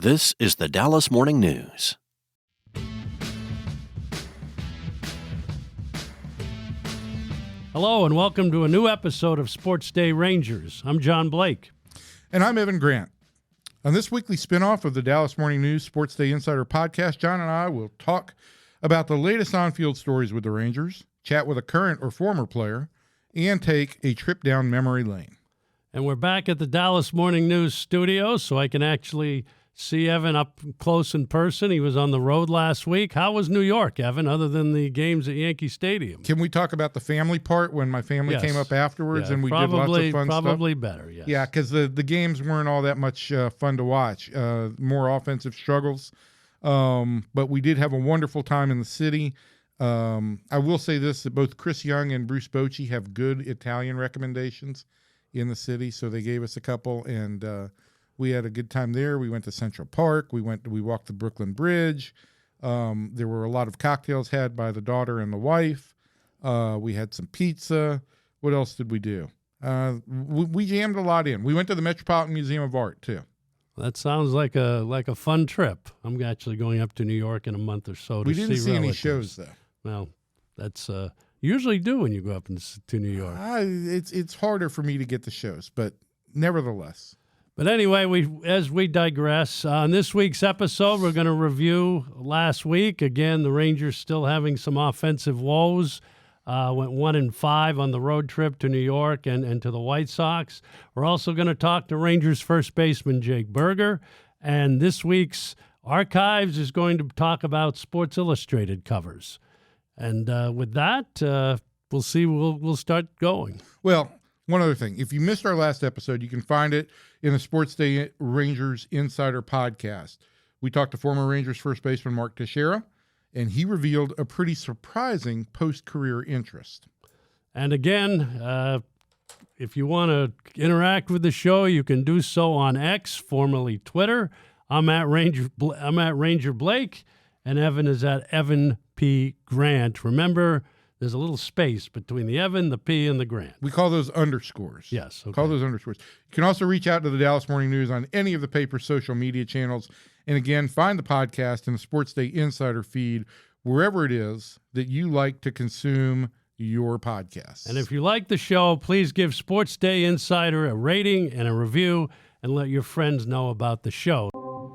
This is the Dallas Morning News. Hello and welcome to a new episode of SportsDay Rangers. I'm John Blake. And I'm Evan Grant. On this weekly spinoff of the Dallas Morning News SportsDay Insider podcast, John and I will talk about the latest on-field stories with the Rangers, chat with a current or former player, and take a trip down memory lane. And we're back at the Dallas Morning News studio, so I can actually see Evan up close in person. He was on the road last week. How was New York, Evan, other than the games at Yankee Stadium? Can we talk about the family part when my family came up afterwards and we did lots of fun stuff? Probably better, yes. Yeah, because the games weren't all that much fun to watch. More offensive struggles. But we did have a wonderful time in the city. I will say this, that both Chris Young and Bruce Bochy have good Italian recommendations in the city, so they gave us a couple, and we had a good time there. We went to Central Park. We walked the Brooklyn Bridge. There were a lot of cocktails had by the daughter and the wife. We had some pizza. What else did we do? We jammed a lot in. We went to the Metropolitan Museum of Art too. That sounds like a fun trip. I'm actually going up to New York in a month or so to see relatives. We didn't see any shows though. Well, that's usually do when you go up to New York. It's harder for me to get the shows, but nevertheless. But anyway, as we digress, on this week's episode, we're going to review last week. Again, the Rangers still having some offensive woes. Went 1-5 on the road trip to New York and to the White Sox. We're also going to talk to Rangers first baseman Jake Burger. And this week's Archives is going to talk about Sports Illustrated covers. And with that, we'll see. We'll start going. Well, one other thing. If you missed our last episode, you can find it in the SportsDay Rangers Insider podcast. We talked to former Rangers first baseman Mark Teixeira, and he revealed a pretty surprising post-career interest. And again, if you want to interact with the show, you can do so on X, formerly Twitter. I'm at Ranger Blake, and Evan is at Evan P. Grant. Remember, there's a little space between the Evan, the P, and the Grant. We call those underscores. Yes. Okay. Call those underscores. You can also reach out to the Dallas Morning News on any of the paper's social media channels. And again, find the podcast in the SportsDay Insider feed, wherever it is that you like to consume your podcasts. And if you like the show, please give SportsDay Insider a rating and a review and let your friends know about the show.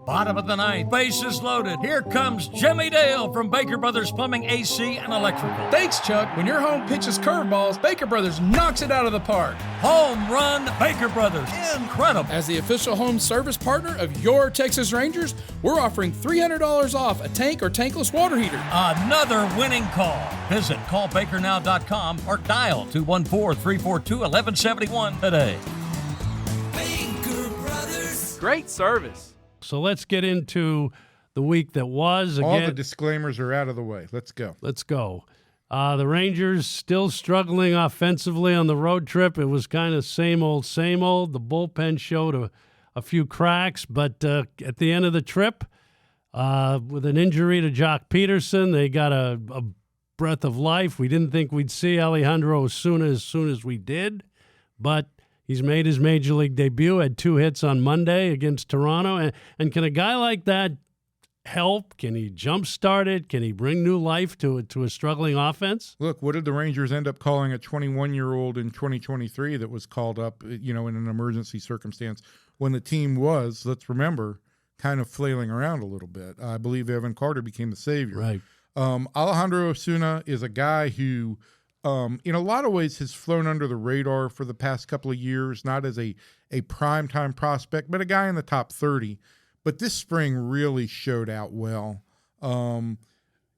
Bottom of the ninth, bases loaded. Here comes Jimmy Dale from Baker Brothers Plumbing, AC, and Electrical. Thanks, Chuck. When your home pitches curveballs, Baker Brothers knocks it out of the park. Home run, Baker Brothers. Incredible. As the official home service partner of your Texas Rangers, we're offering $300 off a tank or tankless water heater. Another winning call. Visit callbakernow.com or dial 214-342-1171 today. Baker Brothers. Great service. So let's get into the week that was. Again, all the disclaimers are out of the way. Let's go. The Rangers still struggling offensively on the road trip. It was kind of same old. The bullpen showed a few cracks, but at the end of the trip, with an injury to Jock Peterson, they got a breath of life. We didn't think we'd see Alejandro Osuna as soon as we did, but he's made his major league debut, had 2 hits on Monday against Toronto. And can a guy like that help? Can he jumpstart it? Can he bring new life to a struggling offense? Look, what did the Rangers end up calling a 21-year-old in 2023 that was called up, in an emergency circumstance when the team was, let's remember, kind of flailing around a little bit? I believe Evan Carter became the savior. Right. Alejandro Osuna is a guy who in a lot of ways has flown under the radar for the past couple of years, not as a primetime prospect, but a guy in the top 30. But this spring really showed out well.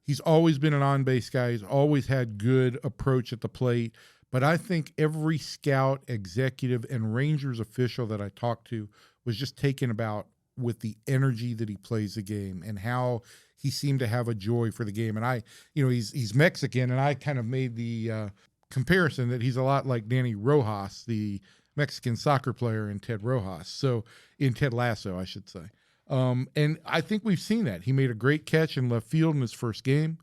He's always been an on-base guy. He's always had good approach at the plate. But I think every scout, executive, and Rangers official that I talked to was just taken about with the energy that he plays the game and how he seemed to have a joy for the game. And he's Mexican, and I kind of made the comparison that he's a lot like Danny Rojas, the Mexican soccer player in Ted Lasso, I should say. And I think we've seen that. He made a great catch in left field in his first game,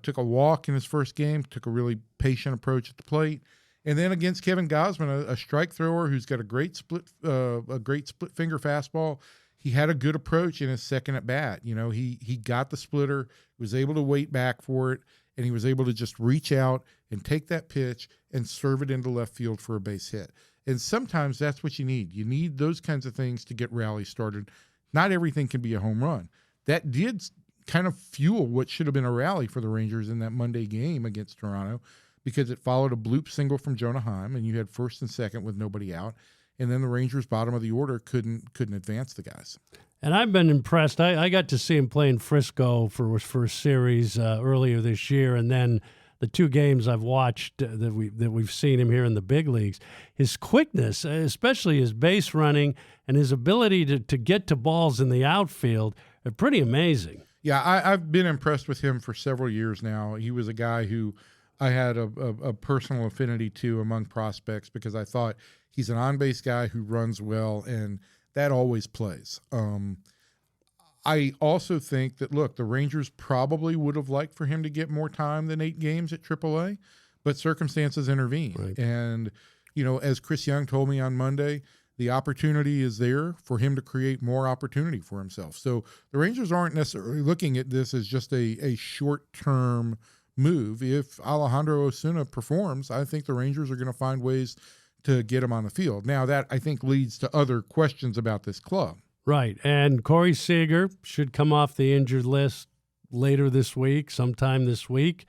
took a walk in his first game, took a really patient approach at the plate. And then against Kevin Gausman, a strike thrower who's got a great split finger fastball, he had a good approach in his second at bat. You know, he got the splitter, was able to wait back for it, and he was able to just reach out and take that pitch and serve it into left field for a base hit. And sometimes that's what you need. You need those kinds of things to get rallies started. Not everything can be a home run. That did kind of fuel what should have been a rally for the Rangers in that Monday game against Toronto, because it followed a bloop single from Jonah Heim, and you had first and second with nobody out. And then the Rangers' bottom of the order couldn't advance the guys. And I've been impressed. I got to see him play in Frisco for a series earlier this year, and then the 2 games I've watched that we've seen him here in the big leagues. His quickness, especially his base running, and his ability to get to balls in the outfield are pretty amazing. Yeah, I've been impressed with him for several years now. He was a guy who I had a personal affinity to among prospects, because I thought he's an on-base guy who runs well, and that always plays. I also think that, look, the Rangers probably would have liked for him to get more time than 8 games at AAA, but circumstances intervene. Right. And, you know, as Chris Young told me on Monday, the opportunity is there for him to create more opportunity for himself. So the Rangers aren't necessarily looking at this as just a short-term move. If Alejandro Osuna performs, I think the Rangers are going to find ways to get him on the field. Now, that, I think, leads to other questions about this club. Right, and Corey Seager should come off the injured list later this week, sometime this week.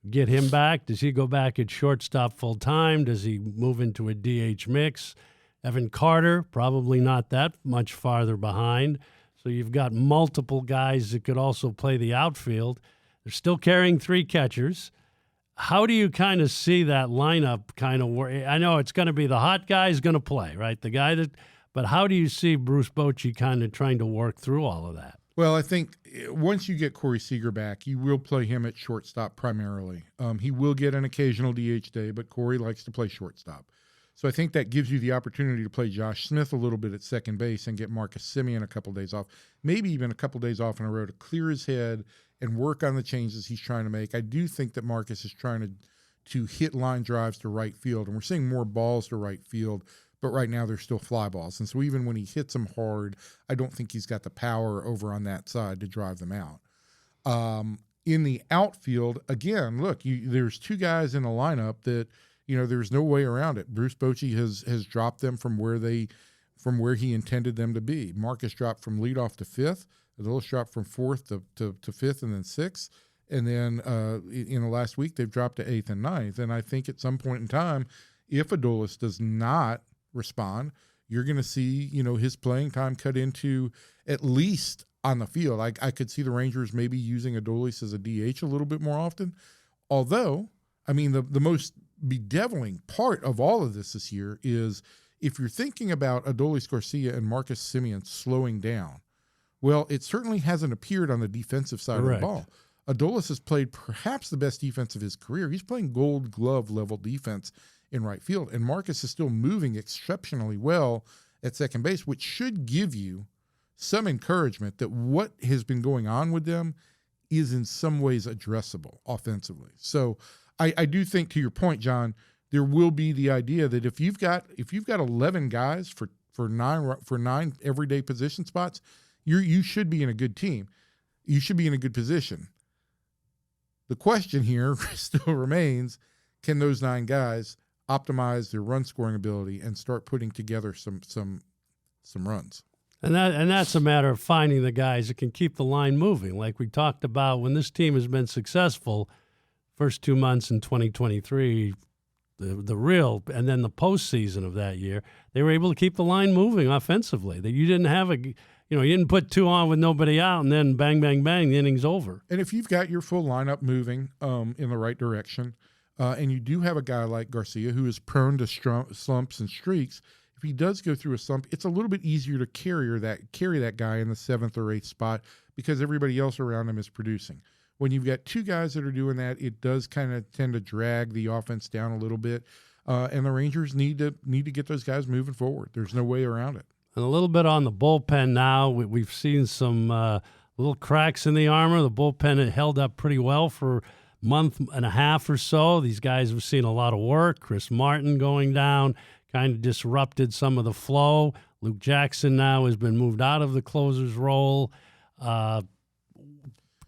Get him back. Does he go back at shortstop full-time? Does he move into a DH mix? Evan Carter, probably not that much farther behind. So you've got multiple guys that could also play the outfield. They're still carrying 3 catchers. How do you kind of see that lineup kind of work? I know it's going to be the hot guy is going to play, right? The guy that, but how do you see Bruce Bochy kind of trying to work through all of that? Well, I think once you get Corey Seager back, you will play him at shortstop primarily. He will get an occasional DH day, but Corey likes to play shortstop. So I think that gives you the opportunity to play Josh Smith a little bit at second base and get Marcus Semien a couple days off, maybe even a couple days off in a row to clear his head and work on the changes he's trying to make. I do think that Marcus is trying to hit line drives to right field, and we're seeing more balls to right field, but right now they're still fly balls. And so even when he hits them hard, I don't think he's got the power over on that side to drive them out. In the outfield, again, look, there's 2 guys in the lineup that, you know, there's no way around it. Bruce Bochy has dropped them from where he intended them to be. Marcus dropped from leadoff to 5th. Adolis dropped from 4th to 5th and then 6th. And then in the last week, they've dropped to 8th and 9th. And I think at some point in time, if Adolis does not respond, you're going to see, you know, his playing time cut into at least on the field. I could see the Rangers maybe using Adolis as a DH a little bit more often. Although, I mean, the most bedeviling part of all of this year is if you're thinking about Adolis Garcia and Marcus Semien slowing down, well, it certainly hasn't appeared on the defensive side Correct. of the ball. Adolis has played perhaps the best defense of his career. He's playing Gold Glove level defense in right field, and Marcus is still moving exceptionally well at second base, which should give you some encouragement that what has been going on with them is in some ways addressable offensively. So I do think, to your point, John, there will be the idea that if you've got 11 guys for nine everyday position spots, you should be in a good team. You should be in a good position. The question here still remains, can those 9 guys optimize their run scoring ability and start putting together some runs? And that's a matter of finding the guys that can keep the line moving. Like we talked about, when this team has been successful, first 2 months in 2023, the real, and then the postseason of that year, they were able to keep the line moving offensively. That you didn't have you didn't put 2 on with nobody out, and then bang, bang, bang, the inning's over. And if you've got your full lineup moving in the right direction, and you do have a guy like Garcia who is prone to slumps and streaks, if he does go through a slump, it's a little bit easier to carry that guy in the 7th or 8th spot because everybody else around him is producing. When you've got 2 guys that are doing that, it does kind of tend to drag the offense down a little bit, and the Rangers need to get those guys moving forward. There's no way around it. And a little bit on the bullpen now. We've seen some little cracks in the armor. The bullpen had held up pretty well for a month and a half or so. These guys have seen a lot of work. Chris Martin going down kind of disrupted some of the flow. Luke Jackson now has been moved out of the closer's role.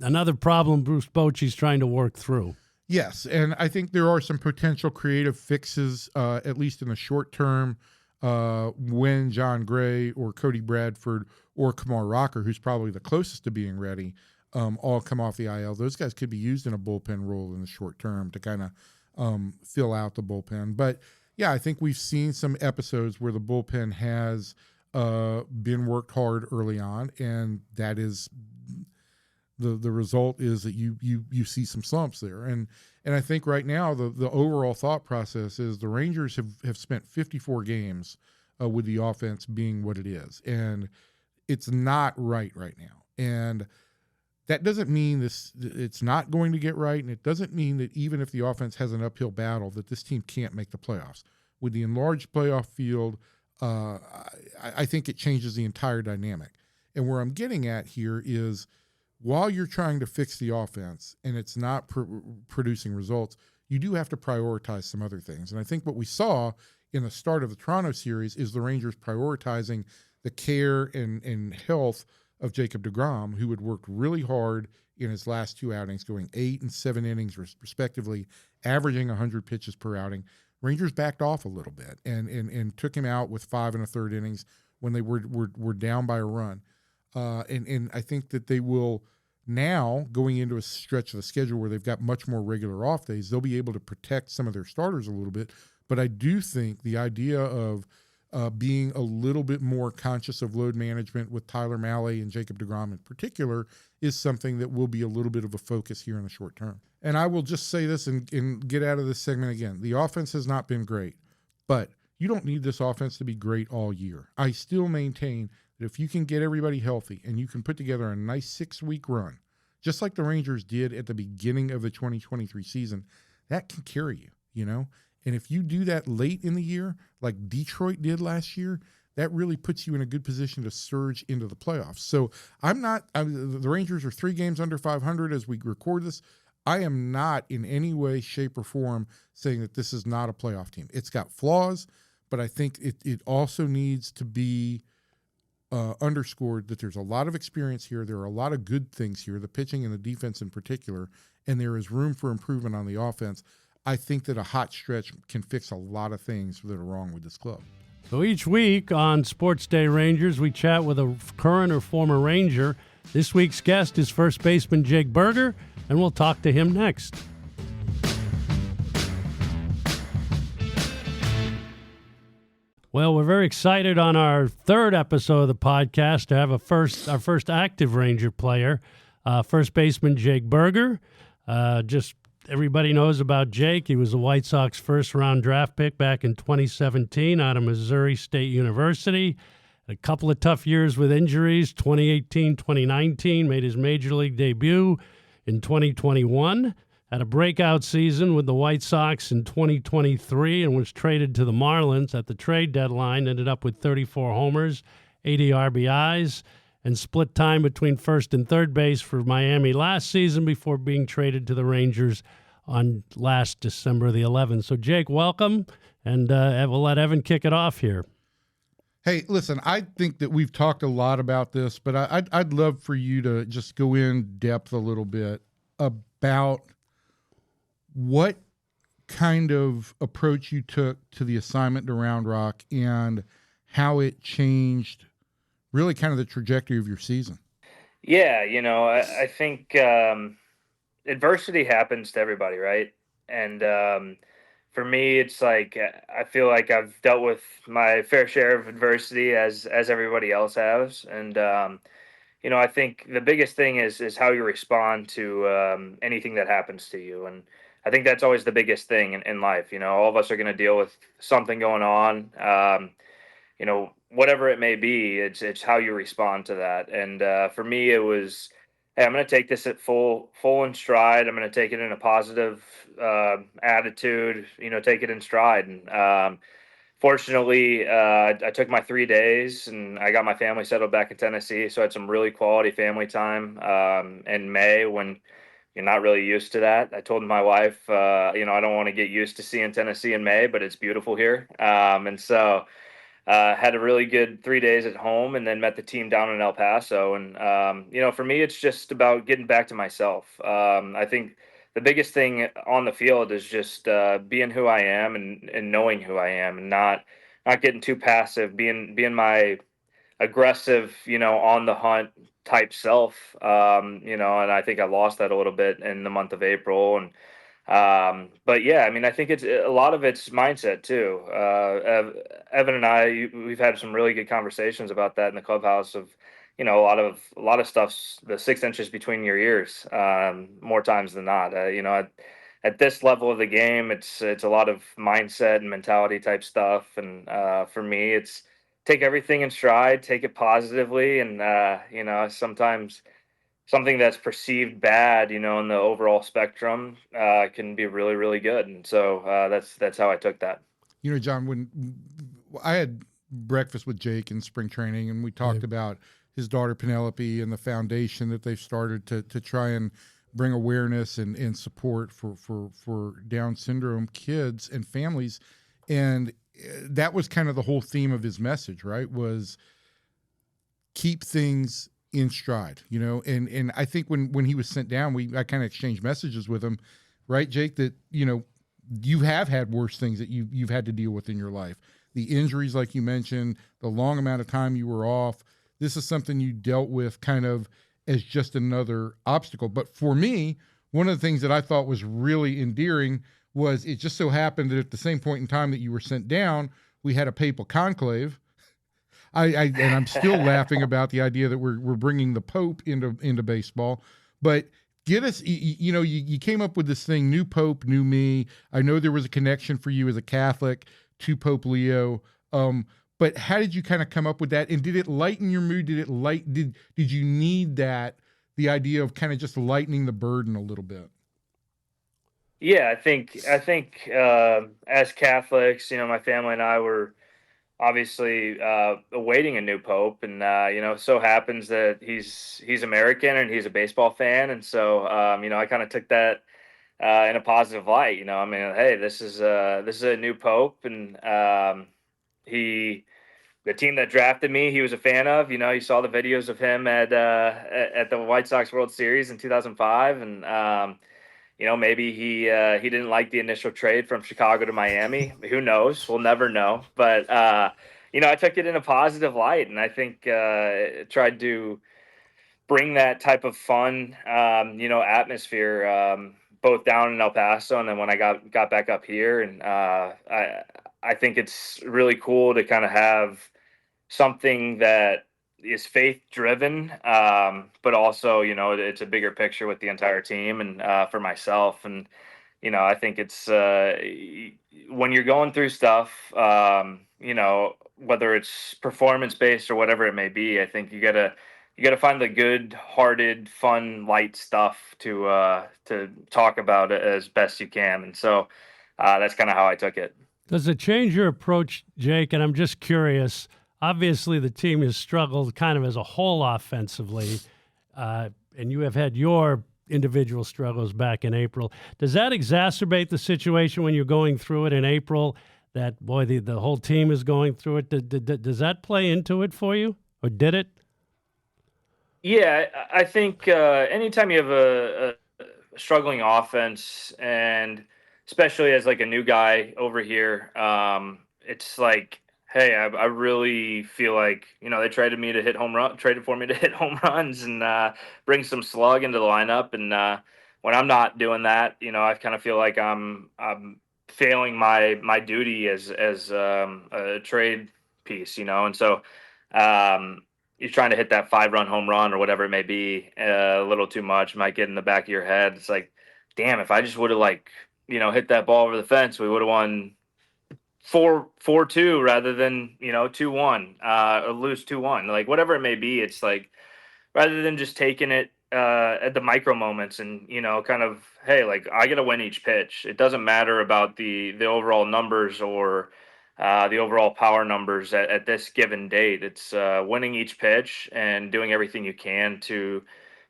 Another problem Bruce Bochy's trying to work through. Yes, and I think there are some potential creative fixes, at least in the short term, when John Gray or Cody Bradford or Kamar Rocker, who's probably the closest to being ready, all come off the IL. Those guys could be used in a bullpen role in the short term to kind of fill out the bullpen. But, yeah, I think we've seen some episodes where the bullpen has been worked hard early on, and that is the result is that you see some slumps there. And I think right now the overall thought process is the Rangers have spent 54 games with the offense being what it is. And it's not right now. And that doesn't mean it's not going to get right, and it doesn't mean that even if the offense has an uphill battle that this team can't make the playoffs. With the enlarged playoff field, I think it changes the entire dynamic. And where I'm getting at here is while you're trying to fix the offense and it's not producing results, you do have to prioritize some other things. And I think what we saw in the start of the Toronto series is the Rangers prioritizing the care and health of Jacob deGrom, who had worked really hard in his last two outings, going 8 and 7 innings respectively, averaging 100 pitches per outing. Rangers backed off a little bit and took him out with 5 1/3 innings when they were down by a run. And I think that they will now, going into a stretch of the schedule where they've got much more regular off days, they'll be able to protect some of their starters a little bit. But I do think the idea of being a little bit more conscious of load management with Tyler Mahle and Jacob deGrom in particular is something that will be a little bit of a focus here in the short term. And I will just say this and get out of this segment again. The offense has not been great, but you don't need this offense to be great all year. I still maintain that if you can get everybody healthy and you can put together a nice 6-week run, just like the Rangers did at the beginning of the 2023 season, that can carry you, you know? And if you do that late in the year, like Detroit did last year, that really puts you in a good position to surge into the playoffs. So the Rangers are 3 games under 500 as we record this. I am not in any way, shape, or form saying that this is not a playoff team. It's got flaws, but I think it also needs to be underscored that there's a lot of experience here. There are a lot of good things here, the pitching and the defense in particular, and there is room for improvement on the offense. I think that a hot stretch can fix a lot of things that are wrong with this club. So each week on Sports Day Rangers, we chat with a current or former Ranger. This week's guest is first baseman Jake Burger, and we'll talk to him next. Well, we're very excited on our third episode of the podcast to have our first active Ranger player, first baseman Jake Burger. Just everybody knows about Jake. He was a White Sox first-round draft pick back in 2017 out of Missouri State University. A couple of tough years with injuries, 2018, 2019, made his major league debut in 2021. Had a breakout season with the White Sox in 2023 and was traded to the Marlins at the trade deadline. Ended up with 34 homers, 80 RBIs, and split time between first and third base for Miami last season before being traded to the Rangers on last December the 11th. So, Jake, welcome, and we'll let Evan kick it off here. Hey, listen, I think that we've talked a lot about this, but I'd love for you to just go in depth a little bit about what kind of approach you took to the assignment to Round Rock and how it changed really kind of the trajectory of your season. Yeah, I think adversity happens to everybody, right? And for me, it's like I feel like I've dealt with my fair share of adversity as everybody else has. And, I think the biggest thing is how you respond to anything that happens to you. And I think that's always the biggest thing in life. All of us are going to deal with something going on. Whatever it may be, it's how you respond to that. And for me, it was, hey, I'm going to take this at full in stride. I'm going to take it in a positive attitude, take it in stride. And fortunately, I took my 3 days and I got my family settled back in Tennessee. So I had some really quality family time in May when you're not really used to that. I told my wife, I don't want to get used to seeing Tennessee in May, but it's beautiful here. And so had a really good 3 days at home, and then met the team down in El Paso. And for me, it's just about getting back to myself. I think the biggest thing on the field is just being who I am, and knowing who I am, and not getting too passive, being my aggressive, on the hunt type self. And I think I lost that a little bit in the month of April. And but yeah, I mean, I think it's a lot of it's mindset too. Evan and we've had some really good conversations about that in the clubhouse of, a lot of stuff's the 6 inches between your ears, more times than not. At this level of the game, it's a lot of mindset and mentality type stuff. And for me, it's take everything in stride, take it positively. And sometimes something that's perceived bad, in the overall spectrum, can be really, really good. And so that's how I took that. John, when I had breakfast with Jake in spring training, and we talked about his daughter Penelope and the foundation that they've started to try and bring awareness and support for Down syndrome kids and families. And that was kind of the whole theme of his message, right? Was keep things in stride, and I think when he was sent down, I kind of exchanged messages with him, right, Jake, that, you have had worse things that you've had to deal with in your life. The injuries, like you mentioned, the long amount of time you were off. This is something you dealt with kind of as just another obstacle. But for me, one of the things that I thought was really endearing was it just so happened that at the same point in time that you were sent down, we had a papal conclave. And I'm still laughing about the idea that we're bringing the Pope into baseball. But get us, you came up with this thing, new Pope, new me. I know there was a connection for you as a Catholic to Pope Leo. But how did you kind of come up with that? And did it lighten your mood? Did you need that, the idea of kind of just lightening the burden a little bit? Yeah, I think as Catholics, my family and I were obviously awaiting a new pope, and so happens that he's American and he's a baseball fan, and so I kind of took that in a positive light. I mean, hey, this is a new pope, and the team that drafted me, he was a fan of. You saw the videos of him at the White Sox World Series in 2005, and maybe he didn't like the initial trade from Chicago to Miami. Who knows? We'll never know. But I took it in a positive light, and I think tried to bring that type of fun, atmosphere, both down in El Paso and then when I got back up here. And I think it's really cool to kind of have something that is faith driven, but also, it's a bigger picture with the entire team and for myself. And, I think it's when you're going through stuff, whether it's performance based or whatever it may be, I think you gotta find the good hearted, fun, light stuff to talk about it as best you can. And so that's kind of how I took it. Does it change your approach, Jake? And I'm just curious. Obviously, the team has struggled kind of as a whole offensively, and you have had your individual struggles back in April. Does that exacerbate the situation when you're going through it in April, that, boy, the whole team is going through it? Does that play into it for you, or did it? Yeah, I think anytime you have a struggling offense, and especially as like a new guy over here, it's like, hey, I really feel like, they traded for me to hit home runs and bring some slug into the lineup. And when I'm not doing that, I kind of feel like I'm failing my duty as a trade piece, and so you're trying to hit that 5-run home run or whatever it may be, a little too much, might get in the back of your head. It's like, damn, if I just would have hit that ball over the fence, we would have won 4-2 rather than 2-1 or lose 2-1, like whatever it may be. It's like, rather than just taking it at the micro moments and kind of, hey, like, I gotta win each pitch. It doesn't matter about the overall numbers or the overall power numbers at this given date. It's winning each pitch and doing everything you can to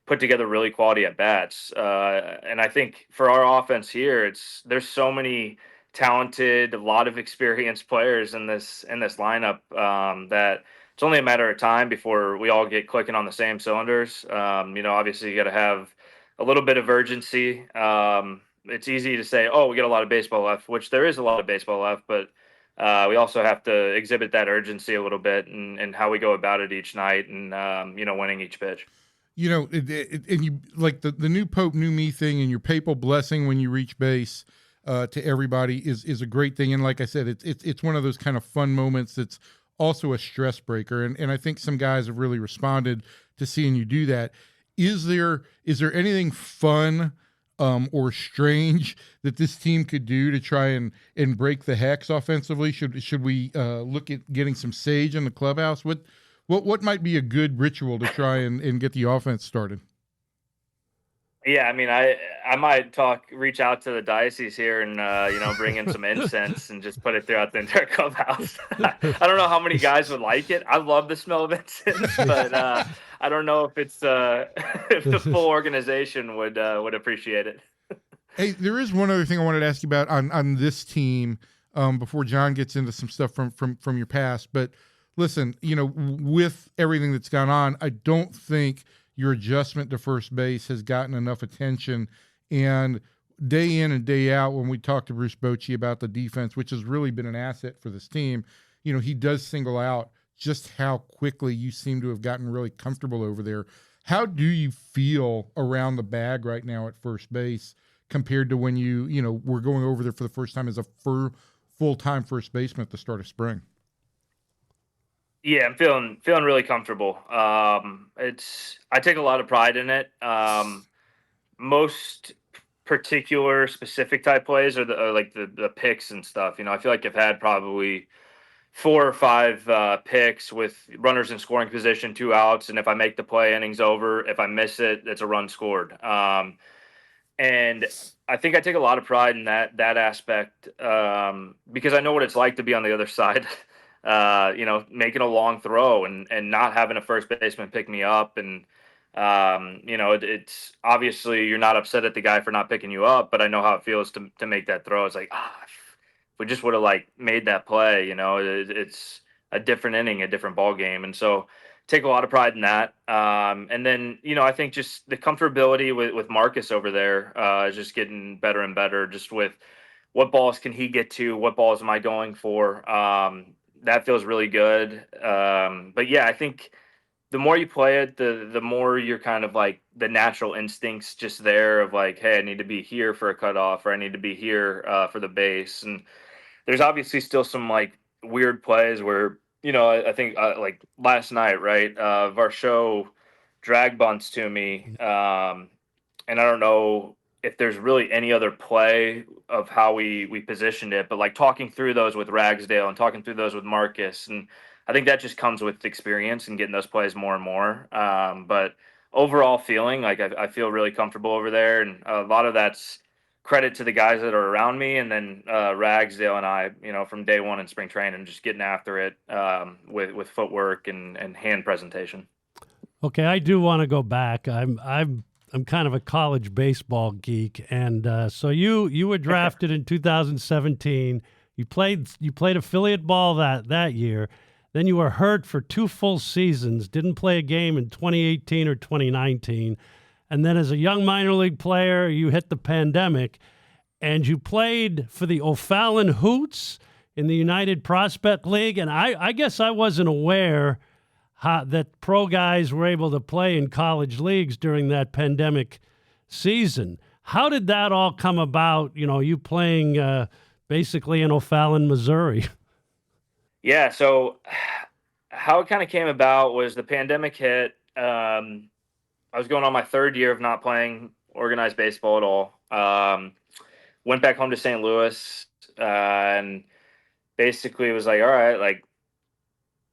put together really quality at bats. And I think for our offense here, there's so many talented, a lot of experienced players in this lineup, that it's only a matter of time before we all get clicking on the same cylinders. Obviously you got to have a little bit of urgency. It's easy to say, "Oh, we got a lot of baseball left," which there is a lot of baseball left, but we also have to exhibit that urgency a little bit and how we go about it each night, and winning each pitch. And you like the new Pope, new me thing, and your papal blessing when you reach base to everybody is a great thing. And like I said, it's one of those kind of fun moments that's also a stress breaker. And I think some guys have really responded to seeing you do that. Is there anything fun or strange that this team could do to try and break the hex offensively? Should we look at getting some sage in the clubhouse? What might be a good ritual to try and get the offense started? Yeah, I mean, I might reach out to the diocese here and bring in some incense and just put it throughout the entire clubhouse. I don't know how many guys would like it. I love the smell of incense, but I don't know if it's if the full organization would appreciate it. Hey, there is one other thing I wanted to ask you about on this team before John gets into some stuff from your past. But listen, with everything that's gone on, I don't think your adjustment to first base has gotten enough attention. And day in and day out, when we talk to Bruce Bochy about the defense, which has really been an asset for this team, he does single out just how quickly you seem to have gotten really comfortable over there. How do you feel around the bag right now at first base compared to when you were going over there for the first time as a full-time first baseman at the start of spring? Yeah, I'm feeling really comfortable. I take a lot of pride in it. Most particular specific type plays are the picks and stuff. I feel like I've had probably 4 or 5 picks with runners in scoring position, 2 outs, and if I make the play, inning's over. If I miss it, it's a run scored. And I think I take a lot of pride in that aspect because I know what it's like to be on the other side. Making a long throw and not having a first baseman pick me up. And, it's obviously you're not upset at the guy for not picking you up, but I know how it feels to make that throw. It's like, if we just would have made that play, it's a different inning, a different ball game. And so take a lot of pride in that. And then, I think just the comfortability with Marcus over there is just getting better and better, just with what balls can he get to, what balls am I going for? That feels really good. But yeah, I think the more you play it, the more you're kind of the natural instincts just there of hey, I need to be here for a cutoff, or I need to be here for the base. And there's obviously still some weird plays where, I think last night, right? Varsho drag bunts to me. And I don't know if there's really any other play of how we positioned it, but talking through those with Ragsdale and talking through those with Marcus. And I think that just comes with experience and getting those plays more and more. But overall feeling I feel really comfortable over there. And a lot of that's credit to the guys that are around me. And then Ragsdale and I, from day one in spring training, just getting after it with footwork and hand presentation. Okay. I do want to go back. I'm kind of a college baseball geek, and so you were drafted in 2017. You played affiliate ball that year. Then you were hurt for 2 full seasons. Didn't play a game in 2018 or 2019. And then as a young minor league player, you hit the pandemic, and you played for the O'Fallon Hoots in the United Prospect League. And I guess I wasn't aware that pro guys were able to play in college leagues during that pandemic season. How did that all come about, you playing basically in O'Fallon, Missouri? Yeah, so how it kind of came about was the pandemic hit. I was going on my 3rd year of not playing organized baseball at all. Went back home to St. Louis and basically was all right,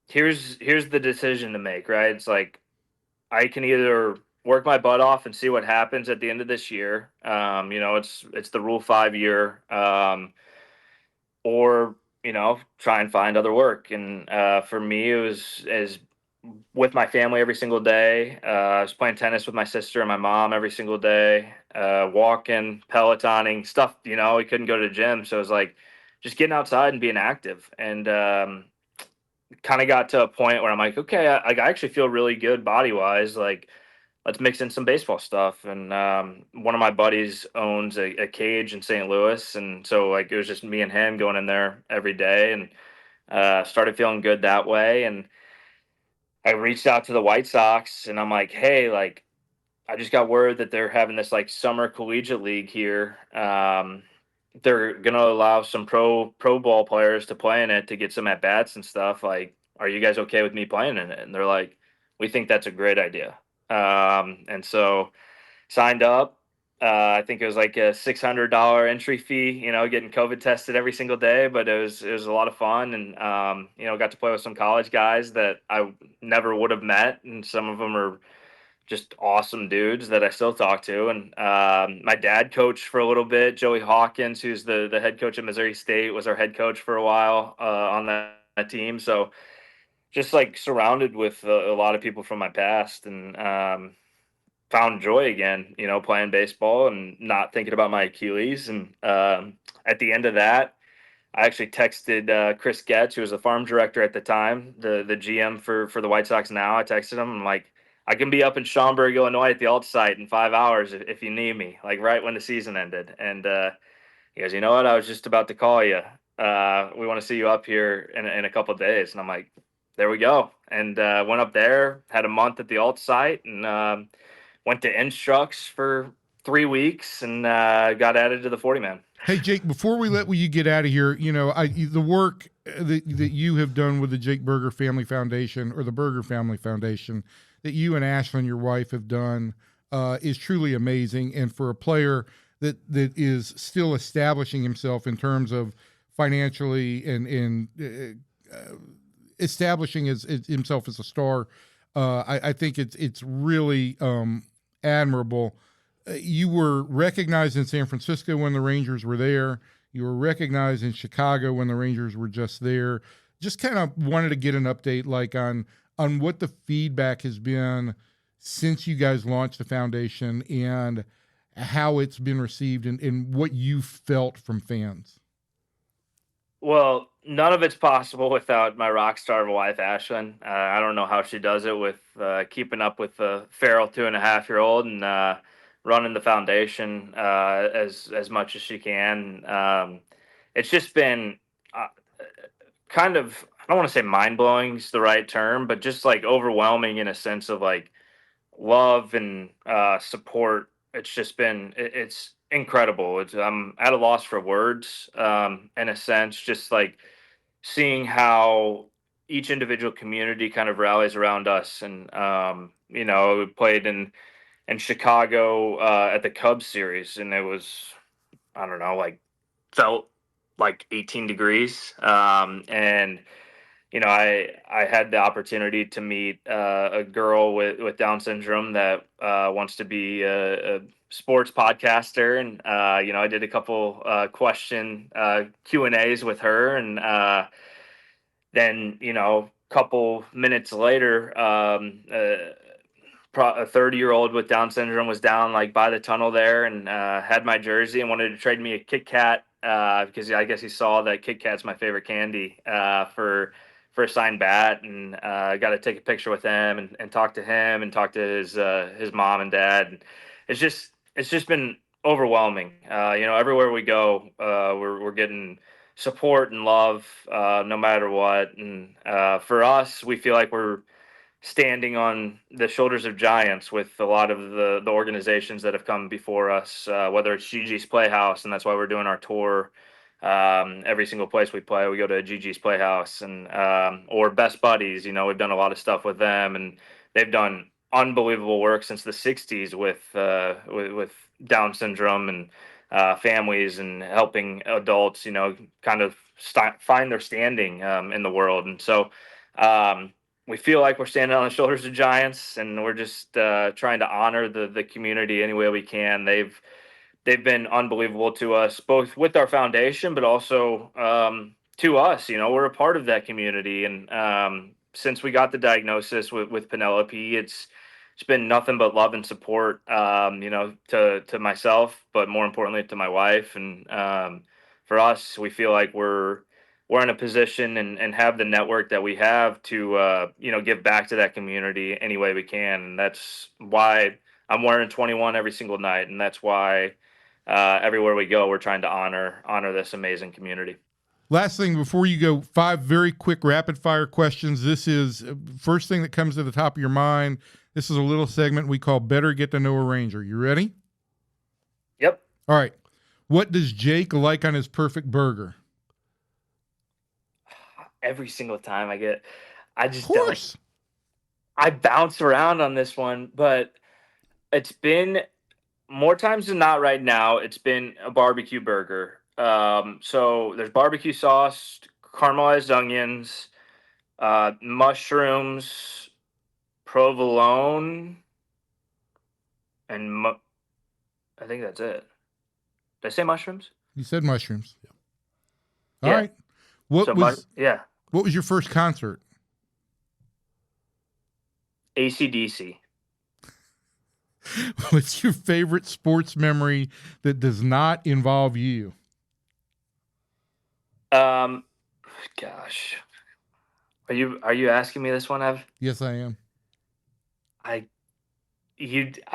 here's the decision to make, right? It's I can either work my butt off and see what happens at the end of this year. It's the Rule 5 year, or try and find other work. And for me, it was as with my family every single day. I was playing tennis with my sister and my mom every single day, walking, pelotoning, stuff, we couldn't go to the gym. So it was like just getting outside and being active. And kind of got to a point where I'm like, okay, I actually feel really good body wise. Like, let's mix in some baseball stuff. And one of my buddies owns a cage in St. Louis. And so, like, it was just me and him going in there every day, and started feeling good that way. And I reached out to the White Sox, and I'm like, hey, like, I just got word that they're having this like summer collegiate league here. They're gonna allow some pro ball players to play in it to get some at bats and stuff. Like, are you guys okay with me playing in it? And they're like, we think that's a great idea. And so signed up. I think it was like a $600 entry fee. Getting COVID tested every single day, but it was a lot of fun, and got to play with some college guys that I never would have met, and some of them are just awesome dudes that I still talk to. And my dad coached for a little bit. Joey Hawkins, who's the head coach at Missouri State, was our head coach for a while on that team. So just like surrounded with a lot of people from my past, and found joy again, playing baseball and not thinking about my Achilles. And at the end of that, I actually texted Chris Getz, who was the farm director at the time, the GM for the White Sox now. I texted him. I'm like, I can be up in Schaumburg, Illinois at the alt site in 5 hours if you need me, like right when the season ended. And he goes, you know what? I was just about to call you. We want to see you up here in a couple of days. And I'm like, there we go. And went up there, had a month at the alt site, and went to Instructs for 3 weeks, and got added to the 40-man. Hey, Jake, before we let you get out of here, the work that you have done with the Jake Berger Family Foundation, or the Berger Family Foundation, that you and Ashlyn, your wife, have done is truly amazing. And for a player that is still establishing himself in terms of financially and establishing himself as a star, I think it's really admirable. You were recognized in San Francisco when the Rangers were there. You were recognized in Chicago when the Rangers were just there. Just kind of wanted to get an update, like on what the feedback has been since you guys launched the foundation, and how it's been received, and what you felt from fans. Well, none of it's possible without my rock star wife, Ashlyn. I don't know how she does it with keeping up with the feral 2.5-year-old, and running the foundation as much as she can. It's just been kind of, I don't want to say mind blowing is the right term, but just like overwhelming in a sense of like love and support. It's just been, it's incredible. I'm at a loss for words, in a sense, just like seeing how each individual community kind of rallies around us. And we played in Chicago at the Cubs series, and it was, I don't know, like felt like 18 degrees. And I had the opportunity to meet a girl with Down syndrome that wants to be a sports podcaster, and I did a couple question Q&As with her, and then couple minutes later, a 30-year-old with Down syndrome was down like by the tunnel there, and had my jersey and wanted to trade me a Kit Kat, because I guess he saw that Kit Kat's my favorite candy, for a signed bat, and got to take a picture with him and talk to him and talk to his mom and dad. It's just been overwhelming. Everywhere we go, we're getting support and love, no matter what. And for us, we feel like we're standing on the shoulders of giants with a lot of the organizations that have come before us, whether it's Gigi's Playhouse, and that's why we're doing our tour. Every single place we play, we go to Gigi's Playhouse, and or Best Buddies. We've done a lot of stuff with them, and they've done unbelievable work since the 60s with Down syndrome and families, and helping adults, kind of find their standing in the world. And so we feel like we're standing on the shoulders of giants, and we're just trying to honor the community any way we can. They've been unbelievable to us, both with our foundation, but also to us. We're a part of that community, and since we got the diagnosis with Penelope, it's been nothing but love and support, to myself, but more importantly to my wife. And for us, we feel like we're in a position and have the network that we have to, give back to that community any way we can. And that's why I'm wearing 21 every single night. And that's why everywhere we go, we're trying to honor this amazing community. Last thing before you go, 5 very quick rapid fire questions. This is first thing that comes to the top of your mind. This is a little segment we call Better Get to Know a Ranger. You ready? Yep. All right. What does Jake like on his perfect burger? Every single time I just Of course. I bounce around on this one, but it's been more times than not right now. It's been a barbecue burger. So there's barbecue sauce, caramelized onions, mushrooms, provolone, and I think that's it. Did I say mushrooms? You said mushrooms. Yeah. All right. What was your first concert? AC/DC. What's your favorite sports memory that does not involve you? Gosh, are you asking me this one, Ev? Yes, I am. I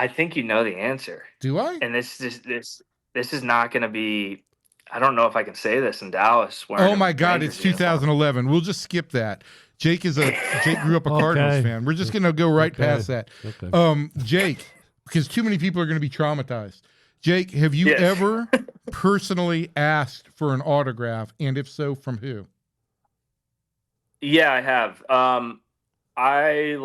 think you know the answer. Do I? And this is not going to be. I don't know if I can say this in Dallas. Oh my God, it's 2011. We'll just skip that. Jake grew up a Cardinals fan. We're just going to go right past that. Okay. Jake, because too many people are going to be traumatized. Jake, have you ever personally asked for an autograph, and if so, from who? Yeah, I have. I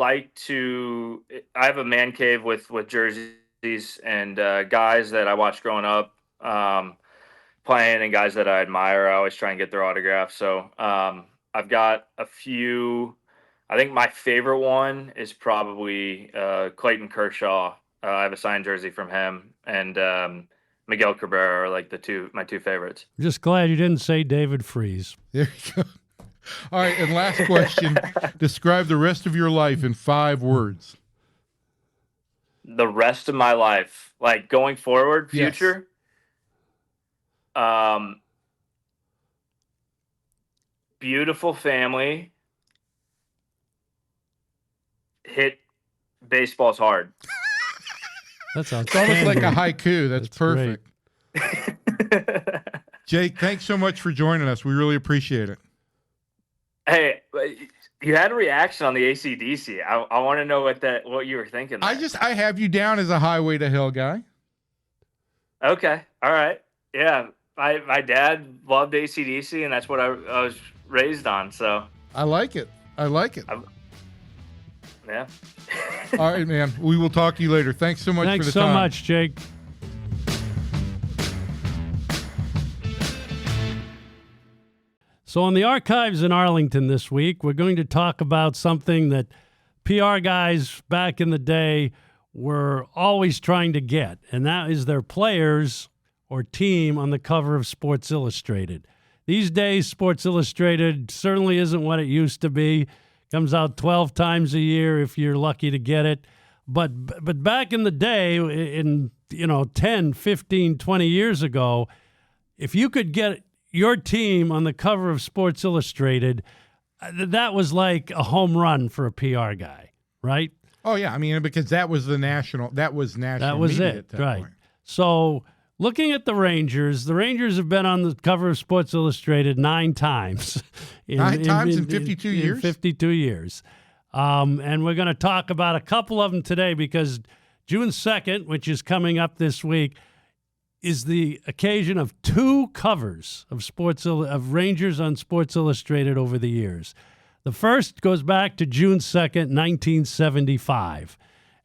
have a man cave with jerseys and guys that I watched growing up playing, and guys that I admire. I always try and get their autographs. So I've got a few. I think my favorite one is probably Clayton Kershaw. I have a signed jersey from him, and Miguel Cabrera are like my two favorites. I'm just glad you didn't say David Freese. There you go. All right, and last question. Describe the rest of your life in 5 words. The rest of my life, like going forward, future? Yes. Beautiful family. Hit baseballs hard. That's It's almost like a haiku. That's perfect. Jake, thanks so much for joining us. We really appreciate it. Hey, you had a reaction on the AC/DC. I want to know what you were thinking there. I have you down as a Highway to Hell guy. Okay. All right. Yeah. My dad loved AC/DC, and that's what I was raised on. So I like it. Yeah. All right, man. We will talk to you later. Thanks so much for the time. Thanks so much, Jake. So on the archives in Arlington this week, we're going to talk about something that PR guys back in the day were always trying to get, and that is their players or team on the cover of Sports Illustrated. These days, Sports Illustrated certainly isn't what it used to be. Comes out 12 times a year if you're lucky to get it. But back in the day, in 10, 15, 20 years ago, if you could get your team on the cover of Sports Illustrated, that was like a home run for a PR guy, right? Oh yeah, I mean, because that was national. That was media it, at that right? point. So looking at the Rangers have been on the cover of Sports Illustrated 9 times. In 52 years? 52 years. And we're going to talk about a couple of them today because June 2nd, which is coming up this week, is the occasion of 2 covers of Rangers on Sports Illustrated over the years. The first goes back to June 2nd, 1975,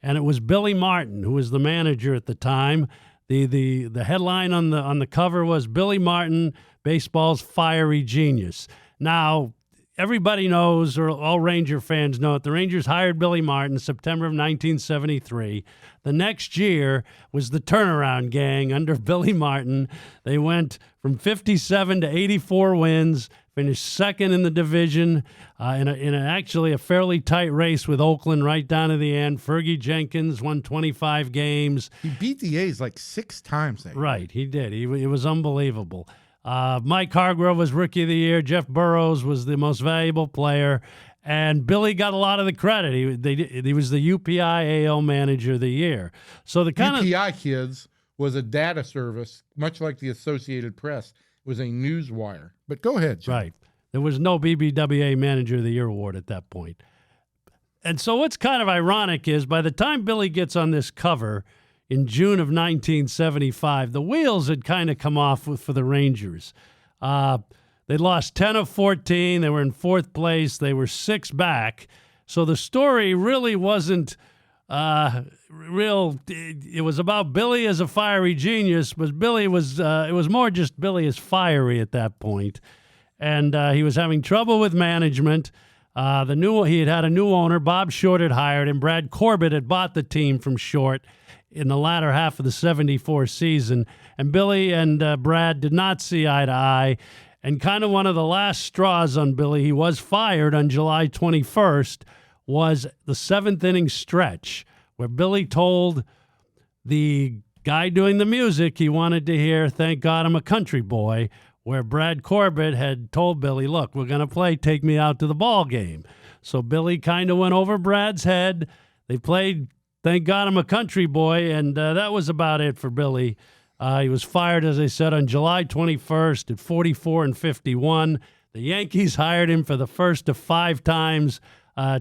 and it was Billy Martin, who was the manager at the time. The headline on the cover was Billy Martin, baseball's fiery genius. Now, everybody knows, or all Ranger fans know it, the Rangers hired Billy Martin in September of 1973. The next year was the turnaround gang under Billy Martin. They went from 57 to 84 wins, finished second in the division in actually a fairly tight race with Oakland right down to the end. Fergie Jenkins won 25 games. He beat the A's like 6 times that year. Right, he did. It was unbelievable. Mike Hargrove was Rookie of the Year. Jeff Burrows was the most valuable player. And Billy got a lot of the credit. He was the UPI AL Manager of the Year. So the kind UPI, kids, was a data service, much like the Associated Press. It was a news wire. But go ahead, John. Right. There was no BBWA Manager of the Year award at that point. And so what's kind of ironic is by the time Billy gets on this cover in June of 1975, the wheels had kind of come off for the Rangers. They lost 10 of 14. They were in 4th place. They were 6 back. So the story really wasn't real. It was about Billy as a fiery genius, but Billy was, it was more just Billy as fiery at that point. And he was having trouble with management. He had had a new owner. Bob Short had hired him. Brad Corbett had bought the team from Short in the latter half of the 74 season. And Billy and Brad did not see eye to eye. And kind of one of the last straws on Billy, he was fired on July 21st, was the 7th inning stretch where Billy told the guy doing the music he wanted to hear "Thank God I'm a Country Boy," where Brad Corbett had told Billy, look, we're going to play Take Me Out to the Ball Game. So Billy kind of went over Brad's head. They played "Thank God I'm a Country Boy," and that was about it for Billy. He was fired, as I said, on July 21st at 44 and 51. The Yankees hired him for the first of 5 times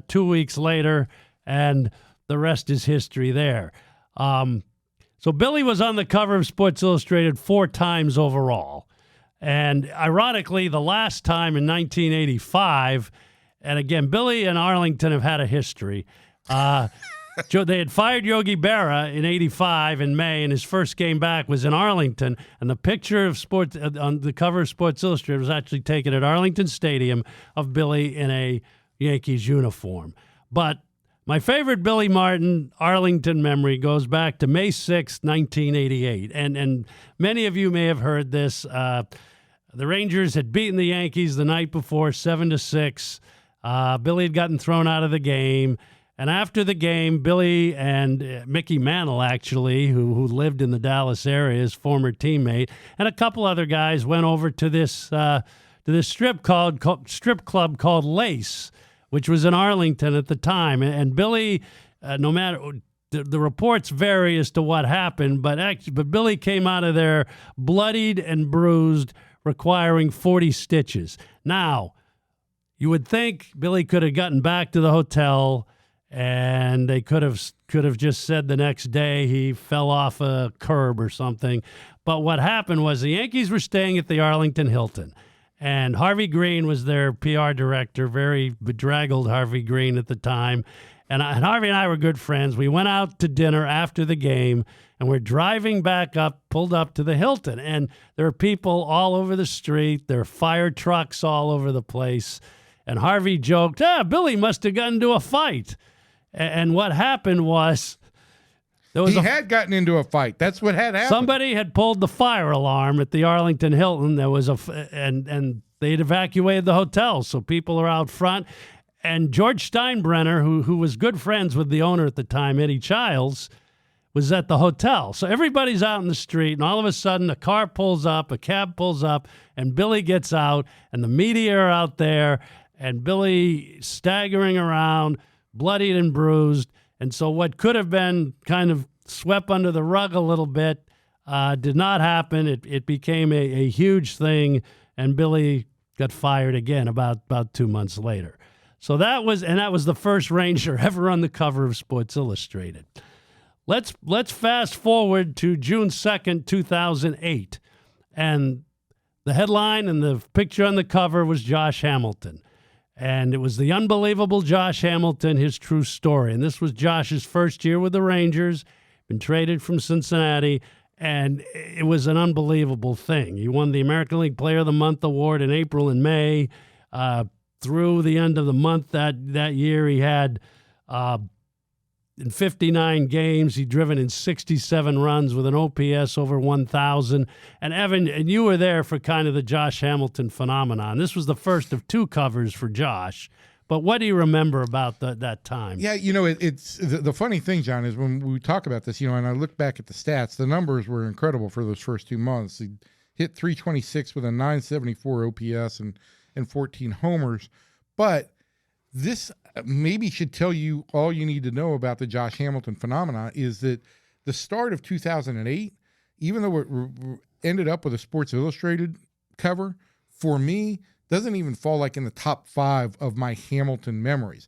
2 weeks later, and the rest is history there. So Billy was on the cover of Sports Illustrated 4 times overall. And ironically, the last time in 1985, and again, Billy and Arlington have had a history. They had fired Yogi Berra in 85 in May, and his first game back was in Arlington. And the picture of sports on the cover of Sports Illustrated was actually taken at Arlington Stadium of Billy in a Yankees uniform. But my favorite Billy Martin Arlington memory goes back to May 6, 1988. And many of you may have heard this. The Rangers had beaten the Yankees the night before 7-6. Billy had gotten thrown out of the game. And after the game, Billy and Mickey Mantle, actually, who lived in the Dallas area, his former teammate, and a couple other guys went over to this strip club called Lace, which was in Arlington at the time. And Billy, no matter the reports vary as to what happened, but Billy came out of there bloodied and bruised, requiring 40 stitches. Now, you would think Billy could have gotten back to the hotel, and they could have just said the next day he fell off a curb or something. But what happened was the Yankees were staying at the Arlington Hilton, and Harvey Green was their PR director, very bedraggled Harvey Green at the time. And Harvey and I were good friends. We went out to dinner after the game, and we're driving back up, pulled up to the Hilton. And there are people all over the street. There are fire trucks all over the place. And Harvey joked, Billy must have gotten into a fight. And what happened was he had gotten into a fight. That's what had happened. Somebody had pulled the fire alarm at the Arlington Hilton. There was and they'd evacuated the hotel, so people are out front. And George Steinbrenner, who was good friends with the owner at the time, Eddie Childs, was at the hotel. So everybody's out in the street, and all of a sudden a car pulls up, a cab pulls up, and Billy gets out, and the media are out there, and Billy staggering around, bloodied and bruised. And so what could have been kind of swept under the rug a little bit did not happen. It became a huge thing, and Billy got fired again about 2 months later. So that was the first Ranger ever on the cover of Sports Illustrated. Let's fast forward to June 2nd, 2008. And the headline and the picture on the cover was Josh Hamilton. And it was the unbelievable Josh Hamilton, his true story. And this was Josh's first year with the Rangers, been traded from Cincinnati, and it was an unbelievable thing. He won the American League Player of the Month award in April and May. Through the end of the month that year, he had in 59 games. He'd driven in 67 runs with an OPS over 1,000. And Evan, and you were there for kind of the Josh Hamilton phenomenon. This was the first of 2 covers for Josh. But what do you remember about that time? Yeah, it's the funny thing, John, is when we talk about this, and I look back at the stats, the numbers were incredible for those first 2 months. He hit 326 with a 974 OPS and 14 homers. But this maybe should tell you all you need to know about the Josh Hamilton phenomenon is that the start of 2008, even though it ended up with a Sports Illustrated cover, for me, doesn't even fall like in the top 5 of my Hamilton memories.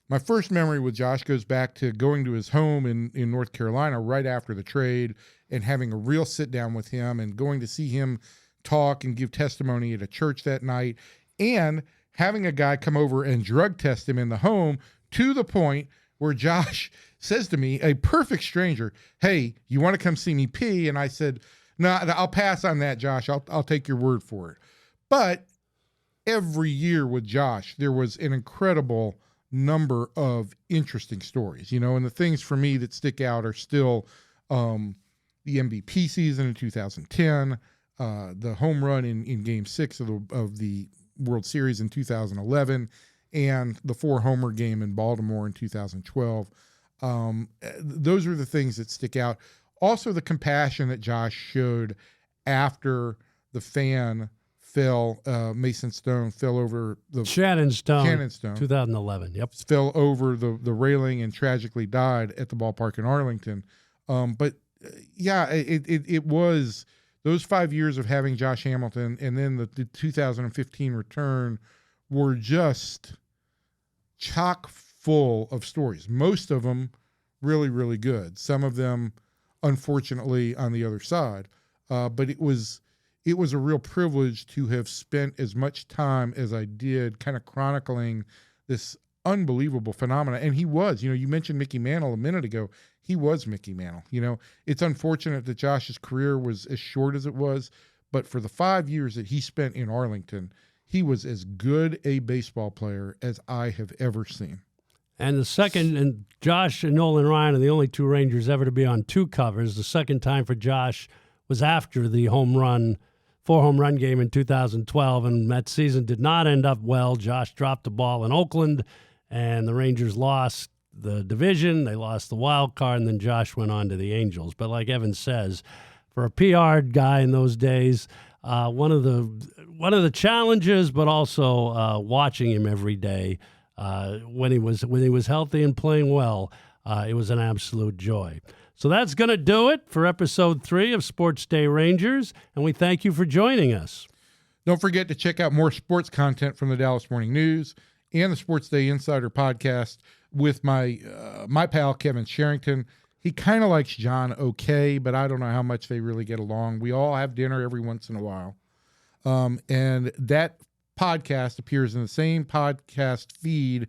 My first memory with Josh goes back to going to his home in North Carolina right after the trade and having a real sit down with him and going to see him talk and give testimony at a church that night, and having a guy come over and drug test him in the home to the point where Josh says to me, a perfect stranger, "Hey, you want to come see me pee?" And I said, "No, I'll pass on that, Josh. I'll take your word for it." But every year with Josh, there was an incredible number of interesting stories, and the things for me that stick out are still the MVP season in 2010, the home run in Game 6 of the World Series in 2011, and the 4-homer game in Baltimore in 2012. Those are the things that stick out. Also, the compassion that Josh showed after the fan fell, Mason Stone fell over the Shannon Stone, 2011. Yep, fell over the railing and tragically died at the ballpark in Arlington. It was those 5 years of having Josh Hamilton, and then the 2015 return were just chock full of stories. Most of them really, really good. Some of them, unfortunately, on the other side. But it was a real privilege to have spent as much time as I did kind of chronicling this unbelievable phenomenon. And he was, you mentioned Mickey Mantle a minute ago. He was Mickey Mantle. It's unfortunate that Josh's career was as short as it was, but for the 5 years that he spent in Arlington, he was as good a baseball player as I have ever seen. And the second, and Josh and Nolan Ryan are the only 2 Rangers ever to be on 2 covers. The second time for Josh was after the 4-home run game in 2012, and that season did not end up well. Josh dropped the ball in Oakland, and the Rangers lost the division. They lost the wild card, and then Josh went on to the Angels. But like Evan says, for a PR guy in those days, one of the challenges, but also watching him every day when he was healthy and playing well, it was an absolute joy. So that's going to do it for episode 3 of Sports Day Rangers, and we thank you for joining us. Don't forget to check out more sports content from the Dallas Morning News and the Sports Day Insider podcast with my pal Kevin Sherrington. He kind of likes John okay, but I don't know how much they really get along. We all have dinner every once in a while. And that podcast appears in the same podcast feed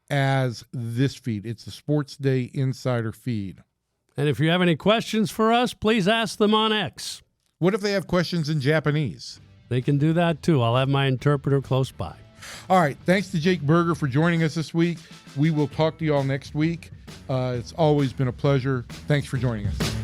as this feed. It's the Sports Day Insider feed. And if you have any questions for us, please ask them on X. What if they have questions in Japanese? They can do that too. I'll have my interpreter close by. All right. Thanks to Jake Berger for joining us this week. We will talk to you all next week. It's always been a pleasure. Thanks for joining us.